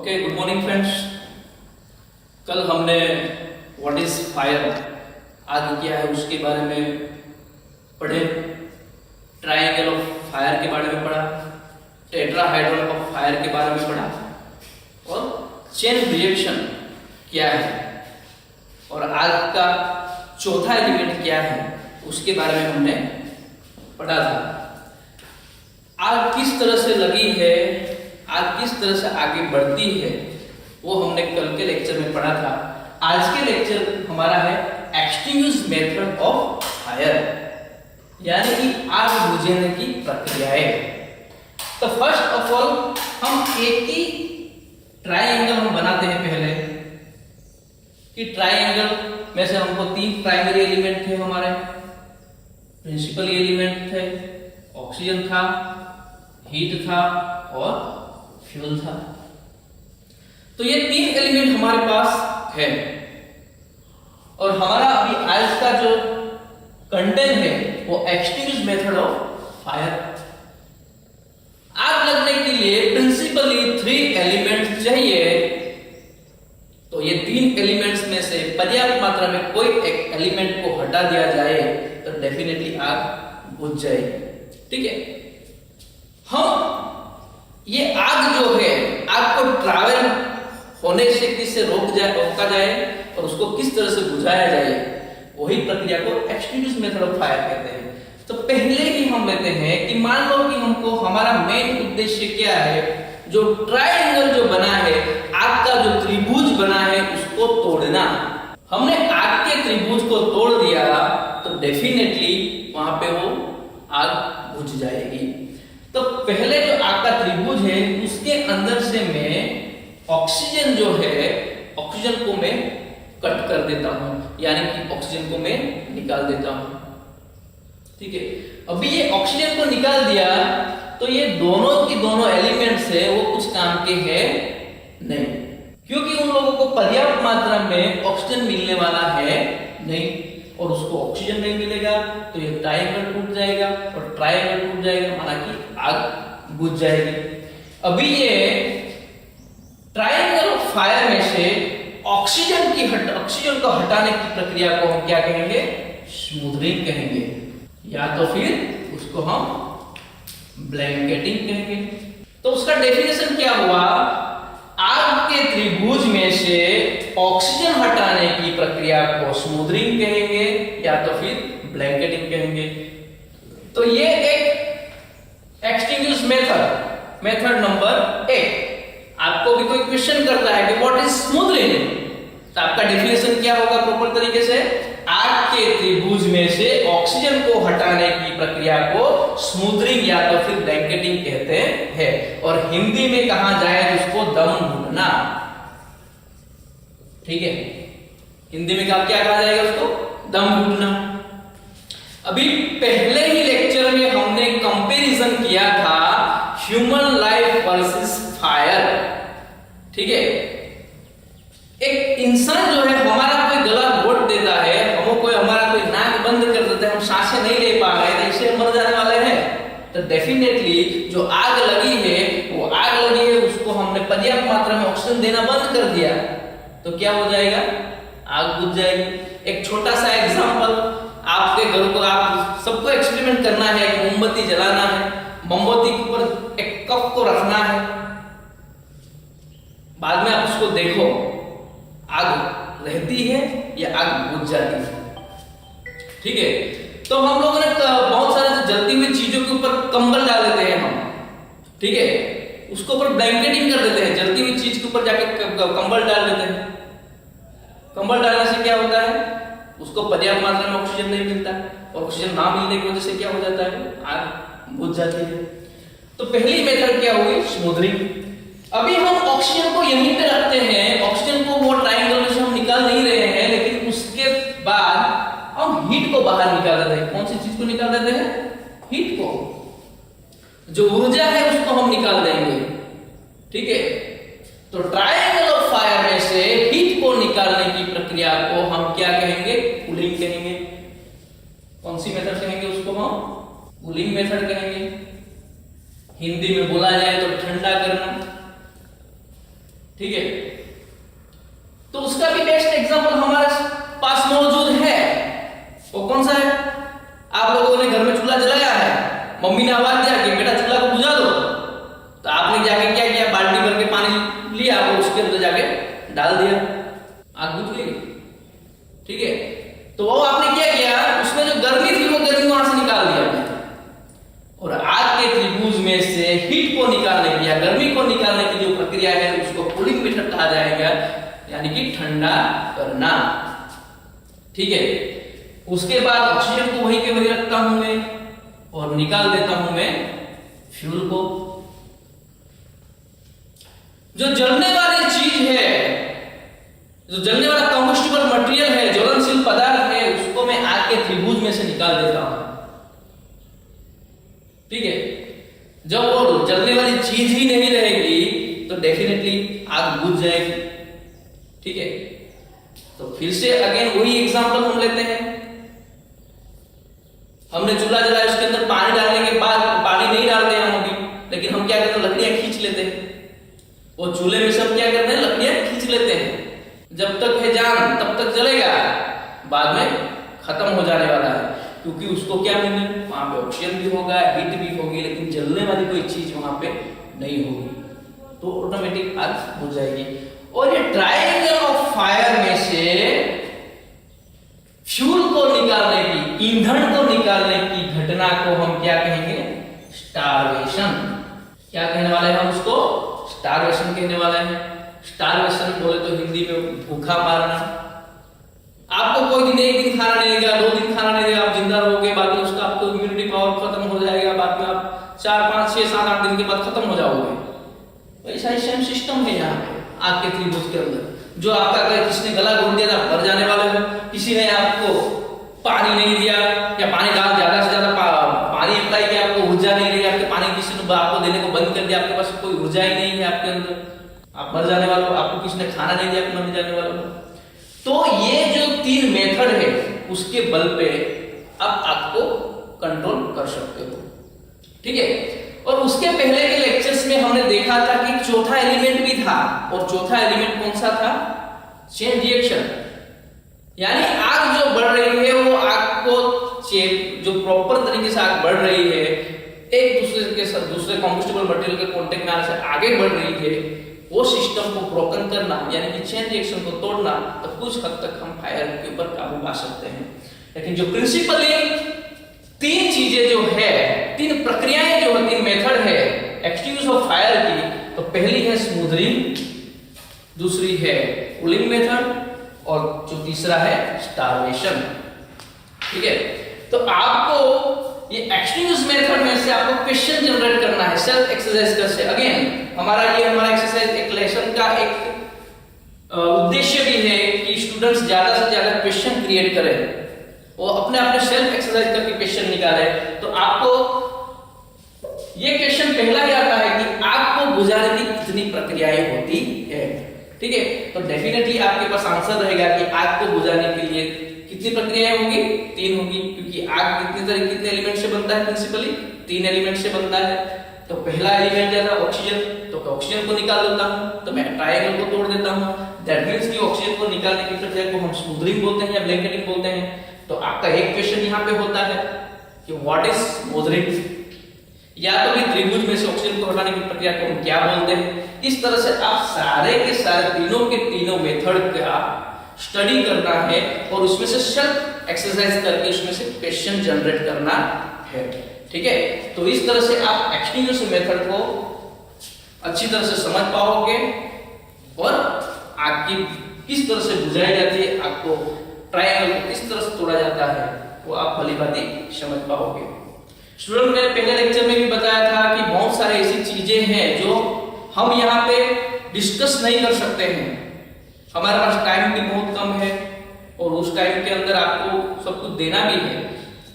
Okay, good morning friends. कल हमने what is fire, आग क्या है उसके बारे में पढ़े। ट्रायंगल ऑफ फायर के बारे में पढ़ा, टेट्राहाइड्रल ऑफ फायर के बारे में पढ़ा और चेन रिएक्शन क्या है और आग का चौथा एलिमेंट क्या है उसके बारे में हमने पढ़ा था। आग किस तरह से लगी है, आग किस तरह से आगे बढ़ती है, वो हमने कल के लेक्चर में पढ़ा था। आज के लेक्चर हमारा है एक्सटिंग्विश मेथड ऑफ फायर, यानी कि आग बुझाने की प्रक्रियाएं। तो फर्स्ट ऑफ ऑल हम एक ही ट्रायंगल हम बनाते हैं पहले कि ट्रायंगल में से हमको तीन प्राइमरी एलिमेंट थे, हमारे प्रिंसिपल एलिमेंट थे, ऑक्सीजन था, हीट था और फ्यूल था। तो ये तीन एलिमेंट हमारे पास है और हमारा अभी आज का जो कंटेंट है वो एक्सटिंग्विश मेथड ऑफ फायर। आग लगने के लिए प्रिंसिपली 3 एलिमेंट चाहिए। तो ये 3 एलिमेंट्स में से पर्याप्त मात्रा में कोई एक एलिमेंट को हटा दिया जाए तो डेफिनेटली आग बुझ जाएगी। ठीक है, हम ये आग जो है, आग को ट्रैवल होने से किससे रोका जाए और उसको किस तरह से बुझाया जाए, वही प्रक्रिया को एक्सटिंग्विश मेथड ऑफ फायर कहते हैं। तो पहले ही हम लेते हैं कि मान लो कि हमको हमारा मेन उद्देश्य क्या है, जो ट्रायंगल जो बना है, आग का जो त्रिभुज बना है उसको तोड़ना। हमने आग के त्रिभुज को तोड़ दिया तो डेफिनेटली वहां पे वो आग बुझ जाएगी। तो पहले जो आग का त्रिभुज है उसके अंदर से मैं ऑक्सीजन जो है, ऑक्सीजन को मैं कट कर देता हूं, यानी कि ऑक्सीजन को मैं निकाल देता हूं। ठीक है, अभी ये ऑक्सीजन को निकाल दिया तो ये दोनों की दोनों एलिमेंट्स है वो कुछ काम के हैं नहीं, क्योंकि उन लोगों को पर्याप्त मात्रा में ऑक्सीजन मिलने वाला है नहीं और उसको ऑक्सीजन नहीं मिलेगा तो ये ट्रायंगल टूट जाएगा और ट्रायंगल टूट जाएगा माना कि आग बुझ जाएगी। अभी ये ट्रायंगल ऑफ फायर में से ऑक्सीजन को हटाने की प्रक्रिया को हम क्या कहेंगे, स्मूथरिंग कहेंगे, या तो फिर उसको हम ब्लैंकेटिंग कहेंगे। तो उसका डेफिनेशन क्या हुआ, आग के त्रिभुज में से ऑक्सीजन हटाने की प्रक्रिया को स्मूथरिंग कहेंगे या तो फिर ब्लैंकेटिंग कहेंगे। तो ये एक एक्सटिंग्विश मेथड नंबर 1। आपको भी कोई क्वेश्चन करता है कि व्हाट इज स्मूथरिंग, तो आपका डेफिनेशन क्या होगा प्रॉपर तरीके से, आग के त्रिभुज में से ऑक्सीजन को हटाने की प्रक्रिया को स्मूथरिंग या तो फिर ब्लैंकेटिंग कहते हैं और हिंदी में कहा जाए तो उसको दम घुटना। ठीक है, हिंदी में क्या कहा जाएगा उसको, दम घुटना। अभी पहले ही लेक्चर में हमने कंपैरिजन किया था ह्यूमन लाइफ वर्सेस फायर। ठीक है, एक इंसान जो है हमारा कोई गला घोट देता है, हमारा कोई नाक बंद कर देता है, हम सांसें नहीं ले पा रहे हैं, इससे मर जाने वाले हैं। तो डेफिनेटली जो आग लगी है वो आग लगी है, उसको हमने पर्याप्त मात्रा में ऑक्सीजन देना बंद कर दिया तो क्या हो जाएगा, आग बुझ जाएगी। एक छोटा सा एग्जांपल, आपके घर को आप सबको एक्सपेरिमेंट करना है, एक मोमबत्ती जलाना है, मोमबत्ती के ऊपर एक कप को रखना है, बाद में आप उसको देखो आग रहती है या आग बुझ जाती है। ठीक है, तो हम लोगों ने बहुत सारे जलती हुई चीजों के ऊपर कंबल डाल देते हैं हम, ठीक है, उसके ऊपर ब्लैंकेटिंग कर देते हैं, जलती हुई चीज के ऊपर जाके कंबल डाल देते हैं। कंबल डालने से क्या होता है, उसको पर्याप्त मात्रा में ऑक्सीजन नहीं मिलता और ऑक्सीजन ना मिलने की वजह से क्या हो जाता है, आग बुझ जाती है। तो पहली मेथड क्या होगी, स्मूथरिंग। अभी हम ऑक्सीजन को यहीं पे रखते हैं, ऑक्सीजन को वो ट्रायंगल में से हम निकाल नहीं रहे हैं, लेकिन उसके बाद हम हीट को बाहर निकाल देते हैं। कौन सी चीज को निकाल देते हैं, हीट को, जो ऊर्जा है उसको हम निकाल देंगे। ठीक है, तो ट्रायंगल ऑफ फायर में से हीट को निकालने की प्रक्रिया को हम क्या कहेंगे, कूलिंग कहेंगे। कौन सी मेथड कहेंगे उसको, हम कूलिंग मेथड कहेंगे। हिंदी में बोला जाए तो ठंडा करना। ठीक है, तो उसका भी बेस्ट एग्जांपल हमारे पास मौजूद है। वो कौन सा है? आप लोगों ने घर में चूल्हा जलाया है, मम्मी ने आवाज दिया कि बेटा चूल्हा को बुझा दो, तो आपने जाके क्या किया, बाल्टी भर के पानी लिया और उसके अंदर जाके डाल दिया, आग बुझ गई। ठीक है, तो वो आपने क्या किया, उसमें जो गर्मी थी वो गर्मी वहां से निकाल दिया आपने, और आग के त्रिभुज में से हीट को निकालने की या गर्मी को निकालने की जो प्रक्रिया है उसको कूलिंग मेथड कहा जाएगा, यानी कि ठंडा करना। ठीक है, उसके बाद ऑक्सीजन को वही के वही रखता हूं मैं और निकाल देता हूं मैं फ्यूल को। जो जलने वाली चीज है, जो जलने वाला कंबस्टिबल मटेरियल है, ज्वलनशील पदार्थ है, उसको मैं आग के त्रिभुज में से निकाल देता हूं। ठीक है, जब वो जलने वाली चीज ही नहीं रहेगी तो डेफिनेटली आग बुझ जाएगी। ठीक है, तो फिर से अगेन वही एग्जांपल हम लेते हैं। हमने चूल्हा जलाया, उसके अंदर पानी डालने के बाद पानी नहीं डालते हम अभी, लेकिन हम क्या करते हैं, लकड़ियां खींच लेते हैं। वो चूल्हे में सब क्या करते हैं, लकड़ियां खींच लेते हैं। जब तक है जान तब तक जलेगा, बाद में खत्म हो जाने वाला है, क्योंकि उसको क्या मिलने, वहां पे ऑक्सीजन भी होगा, हीट भी होगी, लेकिन जलने वाली कोई चीज वहां पे नहीं होगी, तो ऑटोमेटिक आग बुझ जाएगी। और ये ट्रायंगल ऑफ फायर में से फ्यूल को निकालने की, ईंधन को निकालने की घटना को हम क्या कहेंगे, स्टारवेशन। क्या कहने वाले हैं हम उसको, स्टारवेशन कहने वाले हैं। स्टारवेशन बोले तो हिंदी में भूखा मारना। आपको कोई दिन, एक दिन खाना नहीं देगा, 2 दिन खाना नहीं देगा, आप जिंदा रहोगे, बाद में उसका आपको इम्यूनिटी पावर खत्म हो जाएगा, बाद में आप 4, 5, 6, 7, 8 दिन के बाद खत्म हो जाओगे। ऐसा ही सेम सिस्टम है यहाँ पे आग के त्रिभुज के अंदर। जो आपका अगर किसने गला घोट दिया, आप मर जाने वाले हो। किसी ने आपको पानी नहीं दिया या पानी डाल ज्यादा से ज्यादा पानी अप्लाई किया, आपको ऊर्जा नहीं रही, आपके पानी किसी ने आपको देने को बंद कर दिया, आपके पास कोई ऊर्जा ही नहीं है आपके अंदर, आप मर जाने वाले हो। आपको किसी ने खाना नहीं दिया, आप मर जाने वाले हो। तो ये जो 3 मेथड है उसके बल पे आप आग को कंट्रोल कर सकते हो। ठीक है, और उसके पहले के लेक्चर्स में हमने देखा था कि चौथा एलिमेंट भी था, और चौथा एलिमेंट कौन सा था, चेन रिएक्शन। यानी आग जो बढ़ रही है वो आग को जो प्रॉपर तरीके से आग बढ़ रही है, एक दूसरे के साथ, दूसरे कंबस्टिबल मटेरियल के कांटेक्ट में आने से आगे बढ़ रही है, वो सिस्टम को ब्रोकन करना यानी कि चेन रिएक्शन को तोड़ना, तो कुछ हद तक हम फायर के ऊपर काबू पा सकते हैं। लेकिन जो प्रिंसिपली 3 चीजें जो है, 3 प्रक्रियाएं जो है, 3 मेथड है एक्सटिंग्विश ऑफ फायर की, तो पहली है स्मूदरिंग, दूसरी है कूलिंग मेथड, और जो तीसरा है स्टारवेशन। ठीक है, तो आपको ये एक्सटिंग्विश मेथड में से आपको क्वेश्चन जनरेट करना है सेल्फ एक्सरसाइज कर से। अगेन हमारा एक्सरसाइज एक लेसन का एक उद्देश्य भी है कि स्टूडेंट्स ज्यादा से ज्यादा क्वेश्चन क्रिएट करें, वो अपने अपने सेल्फ एक्सरसाइज करके क्वेश्चन निकाले। तो आपको ये क्वेश्चन पहला ही आता है कि आग को बुझाने की कितनी प्रक्रियाएं होती है। ठीक है, तो डेफिनेटली आपके पास आंसर रहेगा कि आग को बुझाने के लिए कितनी प्रक्रियाएं होंगी, 3 होंगी, क्योंकि आग कितने एलिमेंट से बनता है, प्रिंसिपली 3 एलिमेंट से बनता है। तो पहला एलिमेंट है ऑक्सीजन, तो ऑक्सीजन को निकाल देता हूं, तो मैं ट्रायंगल को तोड़ देता हूं। दैट मींस कि ऑक्सीजन को निकालने की प्रक्रिया को हम स्मूदरिंग बोलते हैं या ब्लैंकेटिंग बोलते हैं। तो आपका एक क्वेश्चन यहाँ पे होता है कि व्हाट इज स्मूदरिंग, या तो भी त्रिभुज में से ऑक्सीजन को हटाने की प्रक्रिया को हम क्या बोलते हैं। इस तरह से आप सारे के सारे तीनों के तीनों मेथड का स्टडी करना है और उसमें से सेल्फ एक्सरसाइज करके उसमें से क्वेश्चन जनरेट करना है। ठीक है, तो इस तरह से आप एक्सटिंग्विश मेथड को अच्छी तरह से समझ पाओगे और आग की किस तरह से बुझाई जाती है, आग को ट्रायंगल को किस तरह से तोड़ा जाता है, वो आप भली भांति समझ पाओगे। स्टूडेंट, मैंने पहले लेक्चर में भी बताया था कि बहुत सारी ऐसी चीजें हैं जो हम यहाँ पे डिस्कस नहीं कर सकते हैं, हमारे पास टाइम भी बहुत कम है और उस टाइम के अंदर आपको सब कुछ देना भी है।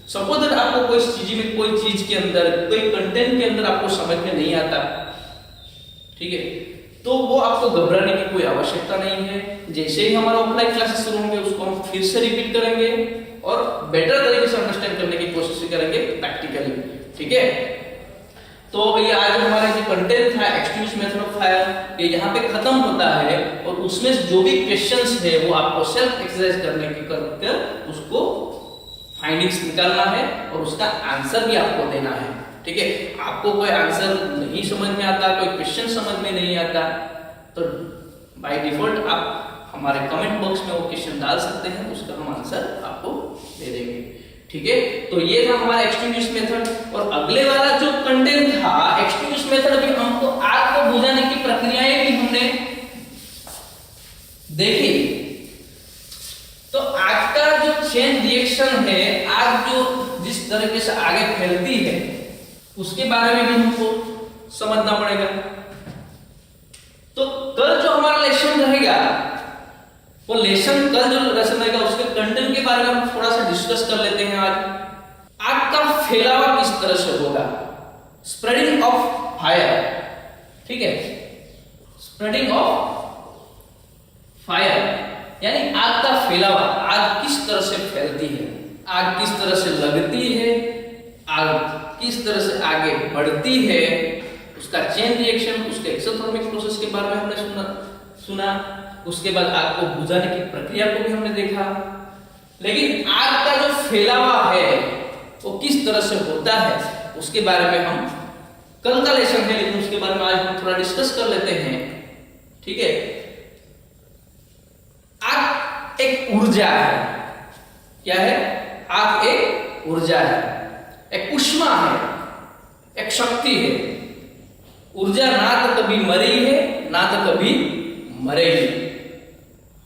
सपोज दैट आपको कोई चीज के अंदर, कोई कंटेंट के अंदर आपको समझ में नहीं आता, ठीक है, तो वो आपको घबराने की कोई आवश्यकता नहीं है। जैसे ही हमारा ऑफलाइन क्लासेस शुरू होंगे उसको हम फिर से रिपीट करेंगे और बेटर तरीके से अंडरस्टैंड करने की कोशिश करेंगे प्रैक्टिकली। ठीक है, तो ये आज हमारा जो कंटेंट था एक्सटिंग्विश मेथड ऑफ फायर, ये यहाँ पे खत्म होता है और उसमें जो भी क्वेश्चंस है वो आपको सेल्फ एक्सरसाइज करने के करके उसको फाइंडिंग्स निकालना है और उसका आंसर भी आपको देना है। ठीक है, आपको कोई आंसर नहीं समझ में आता, कोई क्वेश्चन समझ में नहीं आता, तो बाय डिफॉल्ट आप हमारे कमेंट बॉक्स में वो क्वेश्चन डाल सकते हैं, उसका हम आंसर आपको दे देंगे। ठीक है, तो ये था हमारा एक्सटिंग्विश मेथड। और अगले वाला जो कंटेंट था एक्सटिंग्विश मेथड भी हमको आग को बुझाने की प्रक्रियाएं भी हमने देखी। तो आग का जो चेन रिएक्शन है, आग जो जिस तरीके से आगे फैलती है उसके बारे में भी हमको समझना पड़ेगा। तो कल जो हमारा लेसन रहेगा, वो लेसन कल जो लेसन रहेगा उसके कंटेंट के बारे में हम थोड़ा सा डिस्कस कर लेते हैं। आज आग का फैलावा किस तरह से होगा, स्प्रेडिंग ऑफ फायर। ठीक है, स्प्रेडिंग ऑफ फायर यानी आग का फैलावा, आग किस तरह से फैलती है, आग किस तरह से लगती है, आग किस तरह से आगे बढ़ती है, उसका चेन रिएक्शन, उसके एक्सोथर्मिक प्रोसेस के बारे में हमने सुना। उसके बाद आग को बुझाने की प्रक्रिया को भी हमने देखा। लेकिन आग का जो फैलावा है वो किस तरह से होता है उसके बारे में हम कल का लेसन है, लेकिन उसके बारे में आज हम थोड़ा डिस्कस कर लेते हैं। ठीक है, आग एक ऊर्जा है। क्या है? आग एक ऊर्जा है, एक ऊष्मा है, एक शक्ति है। ऊर्जा ना तो कभी मरी है ना तो कभी मरेगी।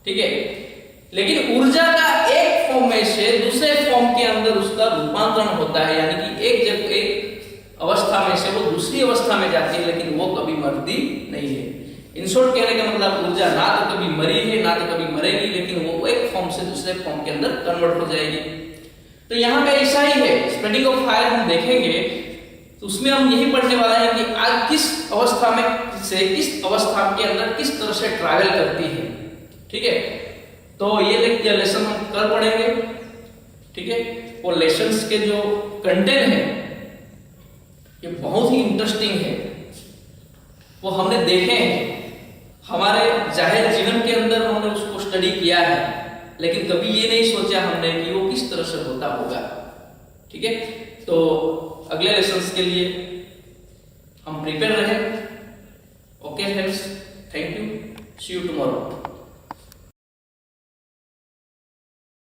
ठीक है, लेकिन ऊर्जा का एक फॉर्म में से दूसरे फॉर्म के अंदर उसका रूपांतरण होता है, यानी कि एक अवस्था में से वो दूसरी अवस्था में जाती है, लेकिन वो कभी मरती नहीं है। इन शॉर्ट कहने का मतलब ऊर्जा ना तो कभी मरी है ना तो कभी मरेगी, लेकिन वो एक फॉर्म से दूसरे फॉर्म के अंदर कन्वर्ट हो जाएगी। तो यहाँ पे ऐसा ही है, स्प्रेडिंग ऑफ फायर हम देखेंगे तो उसमें हम यही पढ़ने वाले हैं कि आग किस अवस्था में से किस अवस्था के अंदर किस तरह से ट्रैवल करती है। ठीक है, तो ये लेसन हम कल पढ़ेंगे। ठीक है, वो लेसन्स के जो कंटेंट है ये बहुत ही इंटरेस्टिंग है, वो हमने देखे हैं, हमारे जाहिर जीवन के अंदर हमने उसको स्टडी किया है, लेकिन कभी ये नहीं सोचा हमने कि वो किस तरह से होता होगा। ठीक है, तो अगले लेसन्स के लिए हम प्रिपेयर रहे। Okay friends, thank you, see you tomorrow.